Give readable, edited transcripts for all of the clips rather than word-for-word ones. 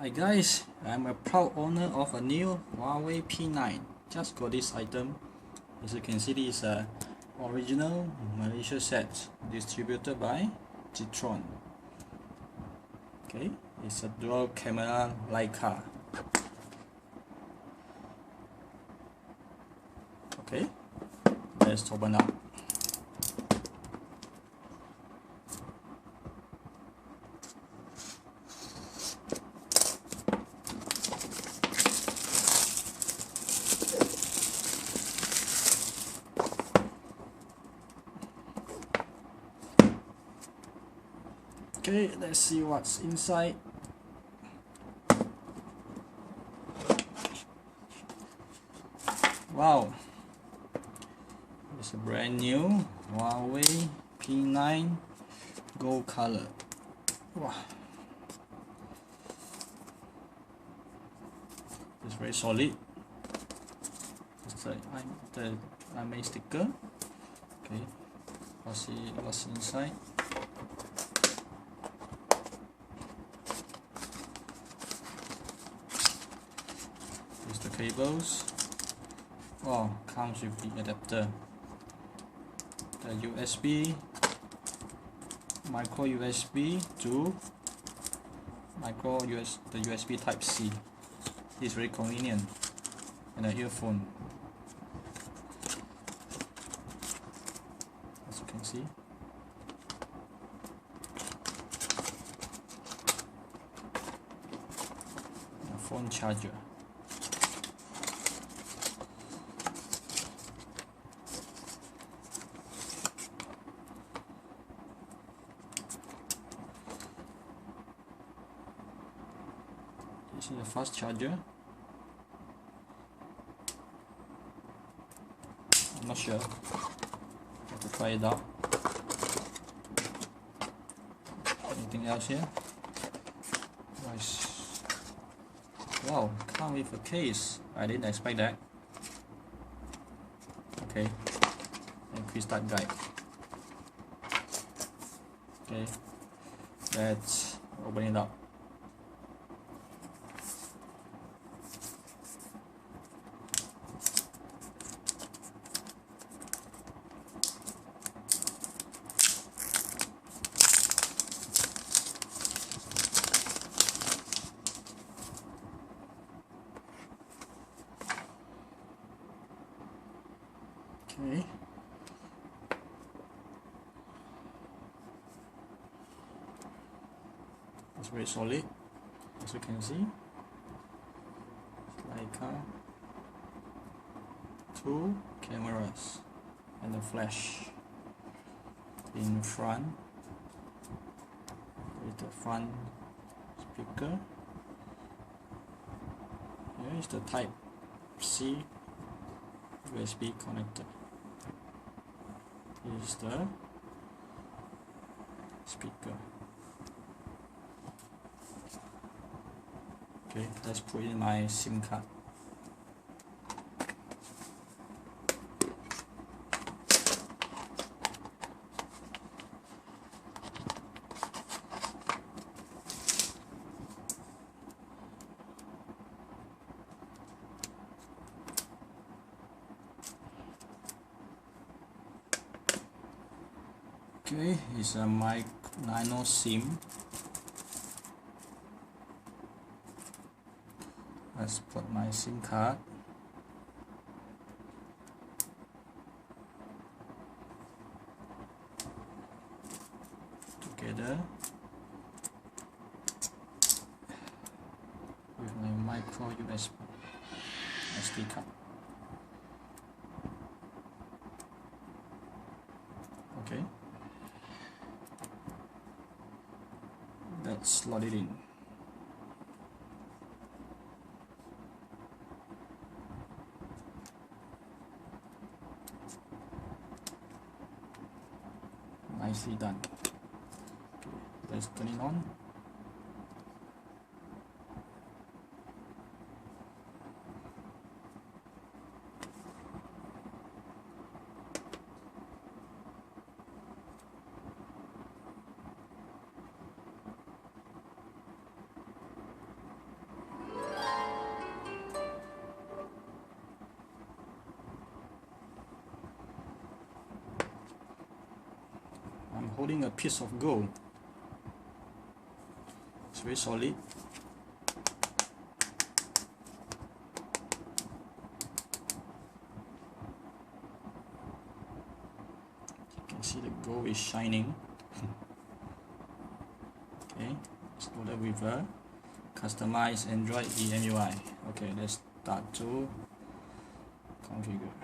Hi guys, I'm a proud owner of a new Huawei P9. Just got this item. As you can see, this is a original Malaysia set distributed by Citron. Okay, it's a dual camera Leica. Okay, let's open up. Okay, let's see what's inside. Wow, it's a brand new Huawei P9 gold color. Wow, it's very solid. It's the IMEI sticker. Okay, let's see what's inside. Here's the cables. Oh, comes with the adapter, the USB, micro USB to the USB Type C. This is very convenient, and an earphone. As you can see, a phone charger. This is a fast charger. I'm not sure. Have to try it out. Anything else here? Nice. Wow, come with a case. I didn't expect that. Okay. And quick start guide. Okay. Let's open it up. Okay. It's very solid, as you can see. Leica, 2 cameras and a flash in front with the front speaker. Here is the Type C USB connector. Here is the speaker. Okay, let's put in my SIM card. Okay, it's a mic nano SIM. Let's put my SIM card. Together with my micro USB SD card. Okay. Let's slot it in. Nicely done. Okay, let's turn it on. holding a piece of gold. It's very solid. You can see the gold is shining. Okay, let's load it with a customized Android EMUI. Okay, let's start to configure.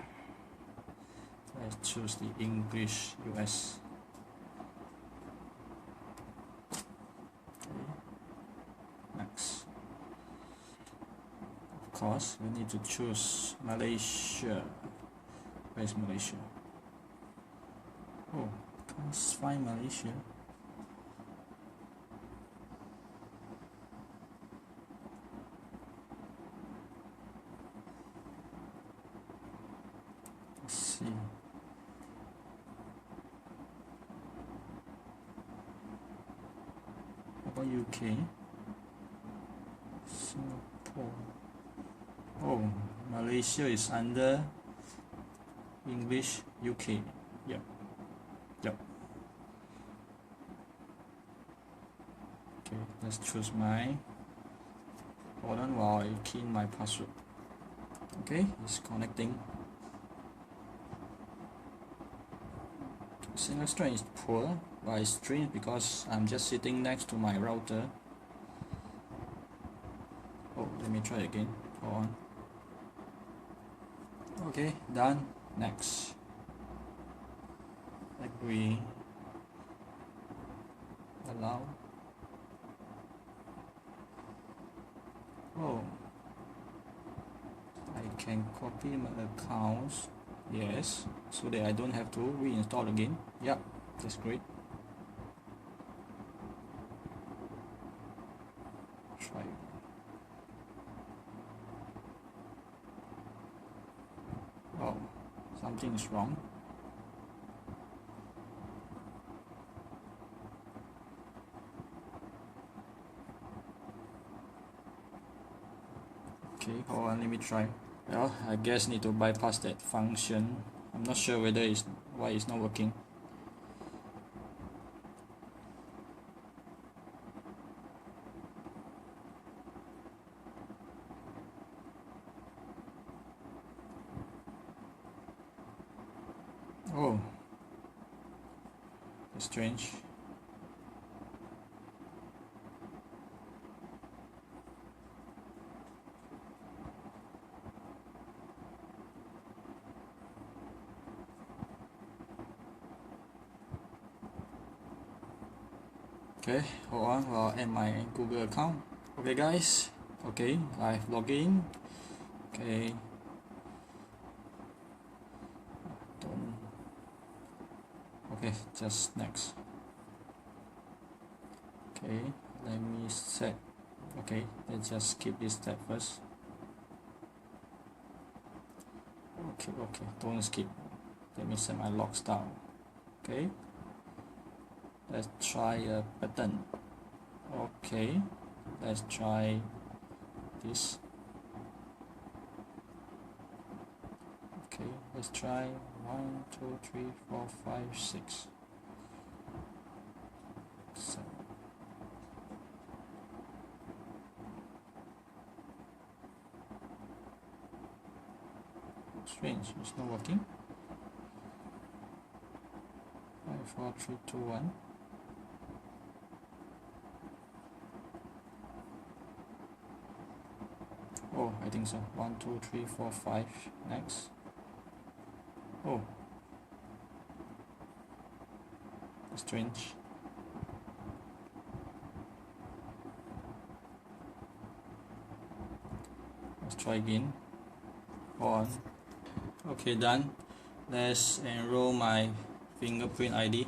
Let's choose the English US. Okay. Next. Of course, we need to choose Malaysia. Where's Malaysia? Oh, can't find Malaysia. Let's see. How about UK? Singapore. Oh, Malaysia is under English UK. Yep. Yep. Okay, let's choose my. Hold on while I key in my password. Okay, it's connecting. Signal strength is poor, but it's strange because I'm just sitting next to my router. Oh, let me try again. Hold on. Okay, done. Next. Agree. Allow. Oh, I can copy my accounts. Yes, so that I don't have to reinstall again. Yep, that's great. Try. Oh, something is wrong. Okay, hold on, let me try. Well, I guess need to bypass that function. I'm not sure whether it's why it's not working. Oh, that's strange. Okay, hold on while I add my Google account. Okay guys, okay, I've logged in. Okay, don't. Okay, just next. Okay, let me set. Okay, let's just skip this step first. Okay, don't skip. Let me set my lock style. Okay, let's try a pattern. Okay, let's try this. Okay, let's try 1, 2, 3, 4, 5, 6, 7. Strange, it's not working. 5, 4, 3, 2, 1. Oh, I think so. 1, 2, 3, 4, 5. Next. Oh, strange. Let's try again. On. Okay, done. Let's enroll my fingerprint ID.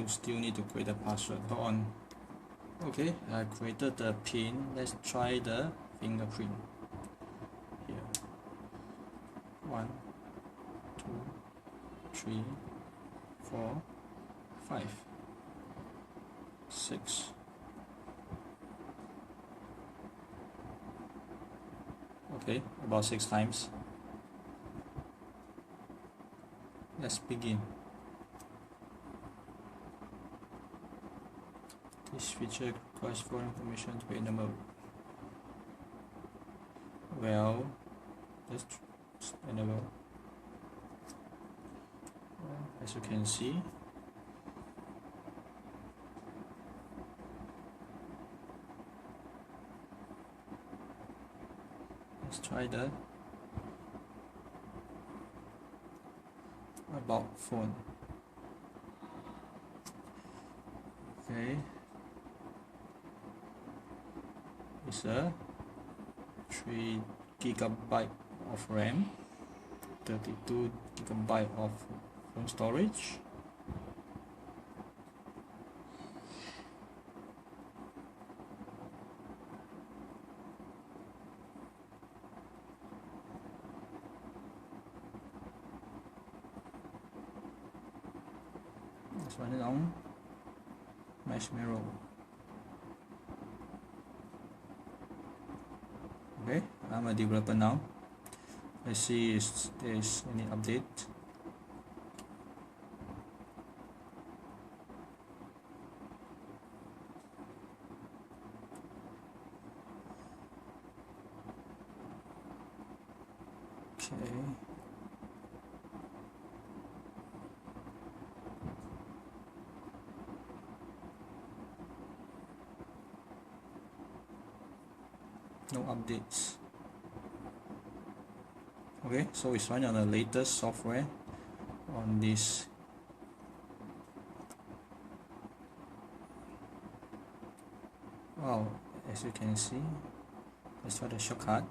Still need to create a password. Go on. Okay, I created the pin. Let's try the fingerprint. Here. 1, 2, 3, 4, 5, 6. Okay, about 6 times. let's begin. This feature requires for information to be enabled. Well, let's enable. As you can see, let's try the about phone. Okay, it's a 3 GB of RAM, 32 GB of phone storage. Let's run it on Marshmallow. Okay, I'm a developer now. Let's see if there's any update. Okay. No updates. Okay, so it's running on the latest software on this. Wow, as you can see, let's try the shortcut.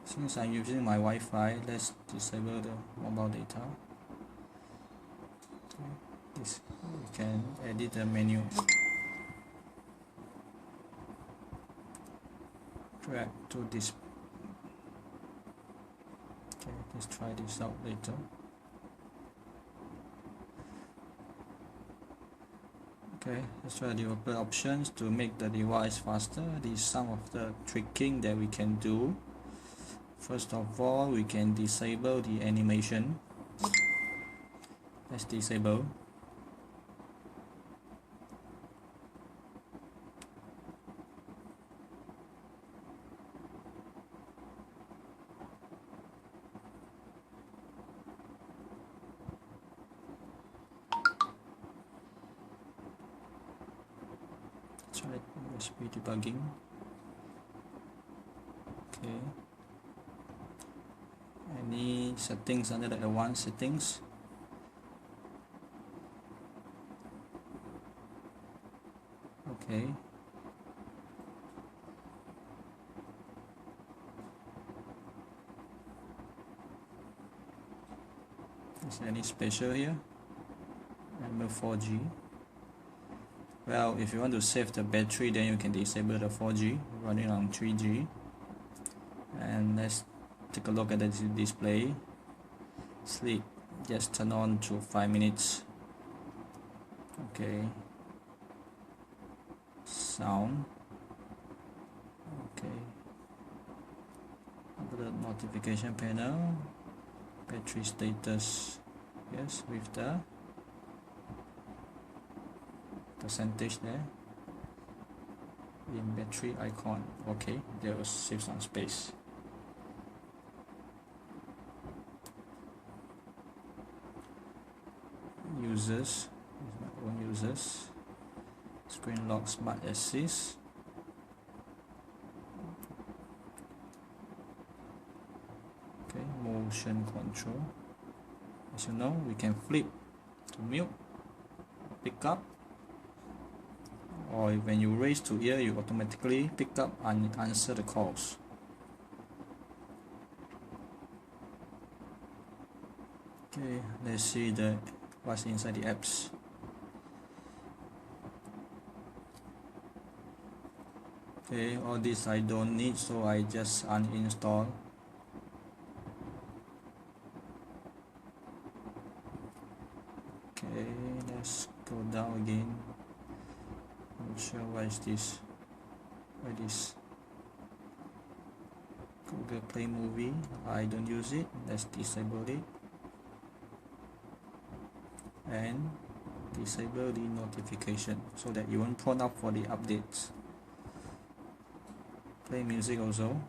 Since I'm using my Wi-Fi, let's disable the mobile data. Okay, this we can edit the menu. Drag to this. Okay, let's try this out later. Okay, let's try the developer options to make the device faster. These are some of the tricking that we can do. First of all, we can disable the animation. Let's disable. Try USB debugging. Okay. Any settings under the advanced settings? Okay. Is there any special here? Enable 4G. Well, if you want to save the battery, then you can disable the 4G, running on 3G. And let's take a look at the display. Sleep, just turn on to 5 minutes. Okay. Sound. Okay. Under the notification panel, battery status. Yes, with the percentage there. In battery icon. Okay, there will save some space. Users, my own users. Screen lock smart assist. Okay, motion control. As you know, we can flip to mute, pick up, or when you raise to ear, you automatically pick up and answer the calls. Okay, let's see what's inside the apps. Okay, all this I don't need, so I just uninstall. Okay, let's go down again. Not sure why is this. Why this? Google Play Movie. I don't use it. Let's disable it. and disable the notification so that you won't prompt up for the updates. Play music also.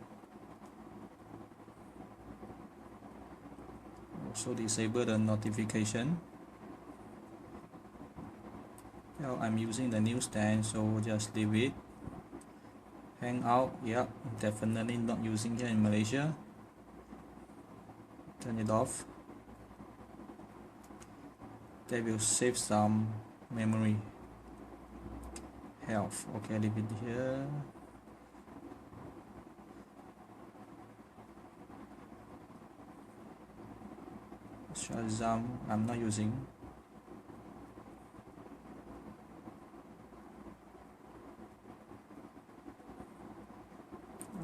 Also disable the notification. Well, I'm using the new stand, so just leave it. Hangout, yep, definitely not using here in Malaysia. Turn it off. That will save some memory. Health, okay, leave it here. Shazam, I'm not using.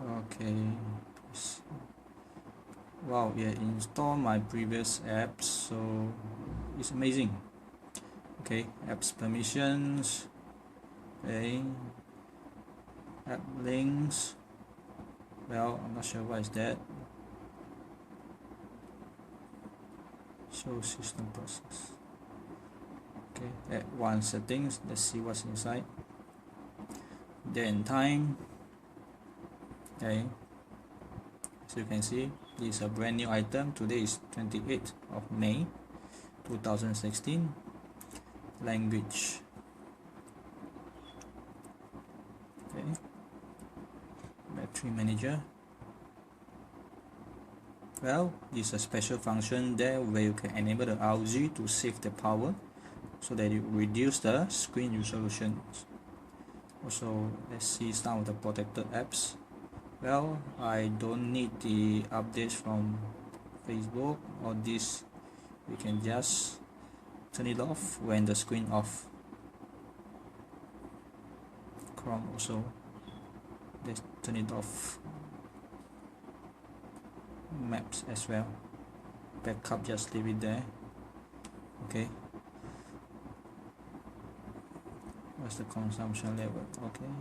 Okay. Wow, yeah, install my previous apps, so it's amazing. Okay, apps permissions. Okay, app links. Well, I'm not sure what is that. Show system process. Okay, add one settings. Let's see what's inside. Date and time. Okay, as you can see, this is a brand new item. Today is 28th of May 2016. Language. Okay, battery manager. Well, this is a special function there where you can enable the ROG to save the power so that it reduce the screen resolution. Also, let's see some of the protected apps. Well, I don't need the updates from Facebook or this. We can just turn it off when the screen off. Chrome also, let's turn it off. Maps as well. Backup, just leave it there. Okay. What's the consumption level? Okay.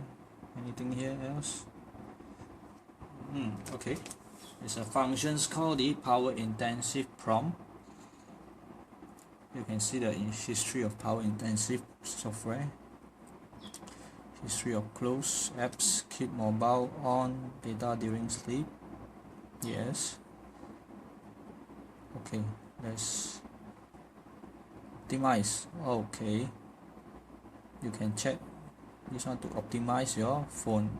Anything here else? Okay. It's a functions called the power intensive prompt. You can see the history of power intensive software. History of closed apps. Keep mobile on data during sleep. Yes. Okay, let's optimize. Okay, you can check this one to optimize your phone.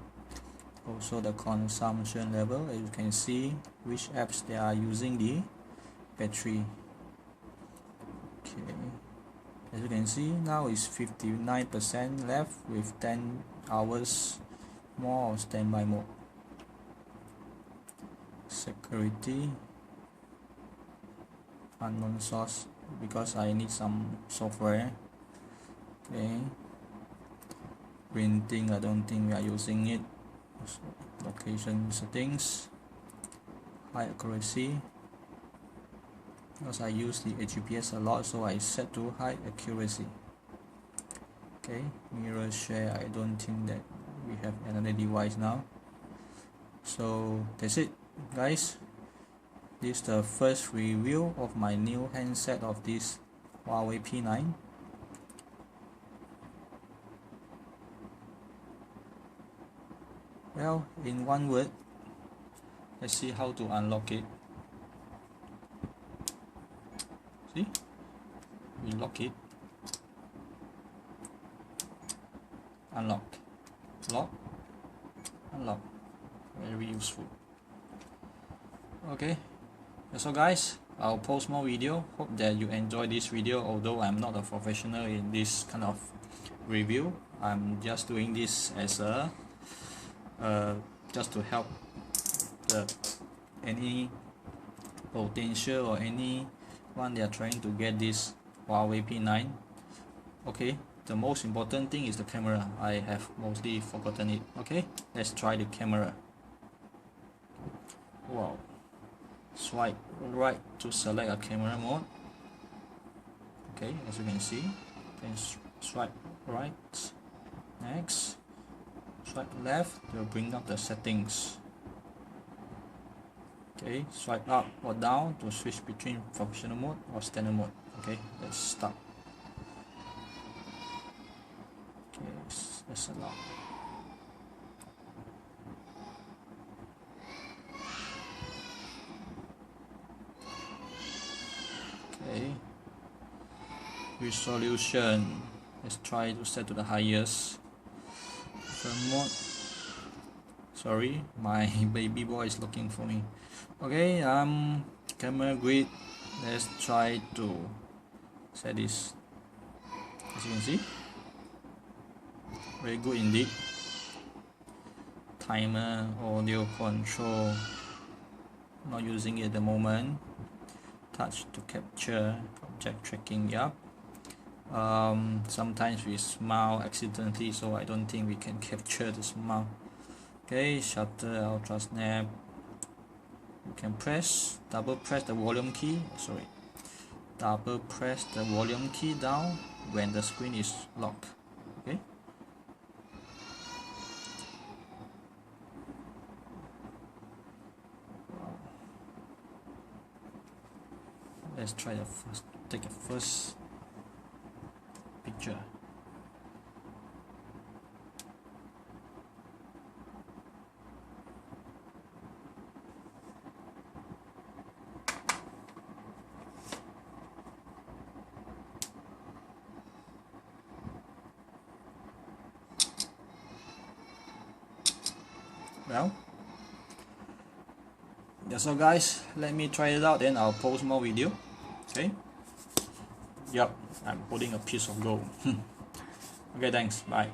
Also the consumption level, as you can see which apps they are using the battery. Okay, as you can see now is 59% left with 10 hours more of standby mode. Security, unknown source, because I need some software. Okay, printing, I don't think we are using it. Location settings, high accuracy, because I use the GPS a lot, so I set to high accuracy. Okay, mirror share, I don't think that we have another device now. So that's it, guys. This is the first review of my new handset of this Huawei P9. Well, in one word, let's see how to unlock it. See? We lock it. Unlock. Lock. Unlock. Very useful. Okay. So guys, I'll post more video. Hope that you enjoy this video, although I'm not a professional in this kind of review. I'm just doing this as a just to help any potential or anyone they are trying to get this Huawei P9. Okay, the most important thing is the camera. I have mostly forgotten it. Okay, let's try the camera. Wow. Swipe right to select a camera mode. Okay, as you can see, then swipe right. Next, swipe left to bring up the settings. Okay, swipe up or down to switch between professional mode or standard mode. Okay, let's start. Press allow. Okay. Resolution. Let's try to set to the highest. Film mode. Sorry, my baby boy is looking for me. Okay, camera grid. Let's try to set this. As you can see, very good indeed. Timer, audio control, not using it at the moment. Touch to capture, object tracking, yup. Sometimes we smile accidentally, so I don't think we can capture the smile. Okay, shutter, ultra snap. You can double press the volume key, double press the volume key down when the screen is locked. Okay. Let's try take a first picture. Well, that's all guys. Let me try it out, then I'll post more video. Okay. Yep, I'm holding a piece of gold. Okay, thanks. Bye.